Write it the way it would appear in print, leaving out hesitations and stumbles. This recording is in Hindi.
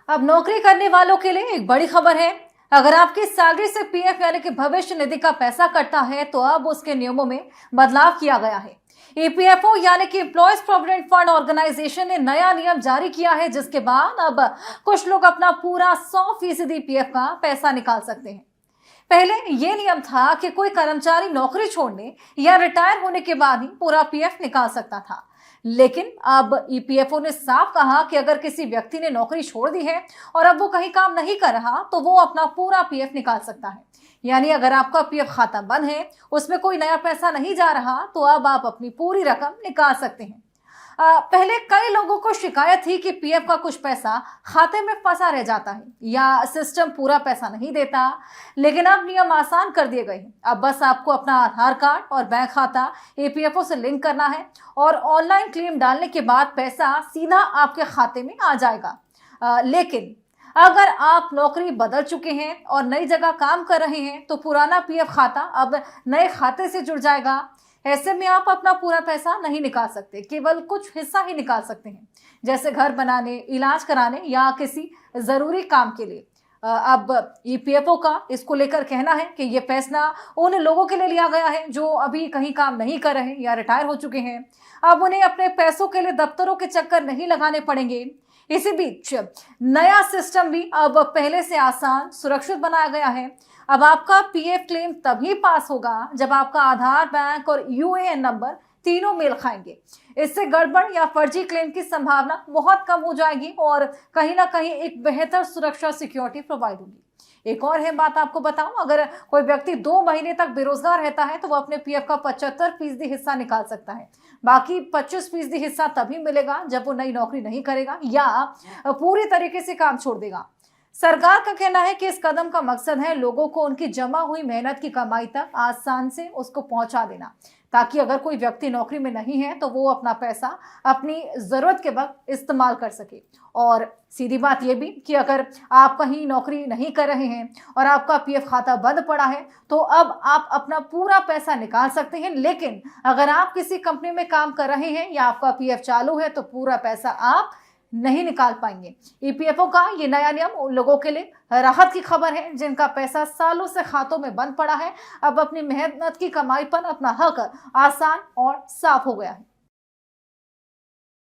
अब नौकरी करने वालों के लिए एक बड़ी खबर है। अगर आपकी सैलरी से पीएफ यानी कि भविष्य निधि का पैसा कटता है तो अब उसके नियमों में बदलाव किया गया है। ईपीएफओ यानी कि एम्प्लॉयज प्रोविडेंट फंड ऑर्गेनाइजेशन ने नया नियम जारी किया है, जिसके बाद अब कुछ लोग अपना पूरा 100% पीएफ का पैसा निकाल सकते हैं। पहले यह नियम था कि कोई कर्मचारी नौकरी छोड़ने या रिटायर होने के बाद ही पूरा पीएफ निकाल सकता था। लेकिन अब ईपीएफओ ने साफ कहा कि अगर किसी व्यक्ति ने नौकरी छोड़ दी है और अब वो कहीं काम नहीं कर रहा तो वो अपना पूरा पीएफ निकाल सकता है। यानी अगर आपका पीएफ खाता बंद है, उसमें कोई नया पैसा नहीं जा रहा, तो अब आप अपनी पूरी रकम निकाल सकते हैं। पहले कई लोगों को शिकायत थी कि पीएफ का कुछ पैसा खाते में फंसा रह जाता है या सिस्टम पूरा पैसा नहीं देता, लेकिन अब नियम आसान कर दिए गए हैं। अब बस आपको अपना आधार कार्ड और बैंक खाता ईपीएफओ से लिंक करना है और ऑनलाइन क्लेम डालने के बाद पैसा सीधा आपके खाते में आ जाएगा। लेकिन अगर आप नौकरी बदल चुके हैं और नई जगह काम कर रहे हैं तो पुराना पीएफ खाता अब नए खाते से जुड़ जाएगा। ऐसे में आप अपना पूरा पैसा नहीं निकाल सकते, केवल कुछ हिस्सा ही निकाल सकते हैं, जैसे घर बनाने, इलाज कराने या किसी जरूरी काम के लिए। अब ईपीएफओ का इसको लेकर कहना है कि ये फैसला उन लोगों के लिए लिया गया है जो अभी कहीं काम नहीं कर रहे या रिटायर हो चुके हैं। अब उन्हें अपने पैसों के लिए दफ्तरों के चक्कर नहीं लगाने पड़ेंगे। इसी बीच नया सिस्टम भी अब पहले से आसान, सुरक्षित बनाया गया है। अब आपका पीएफ क्लेम तभी पास होगा जब आपका आधार, बैंक और यूएएन नंबर तीनों मेल खाएंगे। इससे गड़बड़ या फर्जी क्लेम की संभावना बहुत कम हो जाएगी और कहीं ना कहीं एक बेहतर सुरक्षा, सिक्योरिटी प्रोवाइड होगी। एक और है बात आपको बताऊं, अगर कोई व्यक्ति 2 महीने तक बेरोजगार रहता है तो वो अपने पीएफ का 75% हिस्सा निकाल सकता है। बाकी 25% हिस्सा तभी मिलेगा जब वो नई नौकरी नहीं करेगा या पूरी तरीके से काम छोड़ देगा। सरकार का कहना है कि इस कदम का मकसद है लोगों को उनकी जमा हुई मेहनत की कमाई तक आसान से उसको पहुंचा देना, ताकि अगर कोई व्यक्ति नौकरी में नहीं है तो वो अपना पैसा अपनी जरूरत के वक्त इस्तेमाल कर सके। और सीधी बात यह भी कि अगर आप कहीं नौकरी नहीं कर रहे हैं और आपका पीएफ खाता बंद पड़ा है तो अब आप अपना पूरा पैसा निकाल सकते हैं। लेकिन अगर आप किसी कंपनी में काम कर रहे हैं या आपका पीएफ चालू है तो पूरा पैसा आप नहीं निकाल पाएंगे। ईपीएफओ का ये नया नियम उन लोगों के लिए राहत की खबर है जिनका पैसा सालों से खातों में बंद पड़ा है। अब अपनी मेहनत की कमाई पर अपना हक आसान और साफ हो गया है।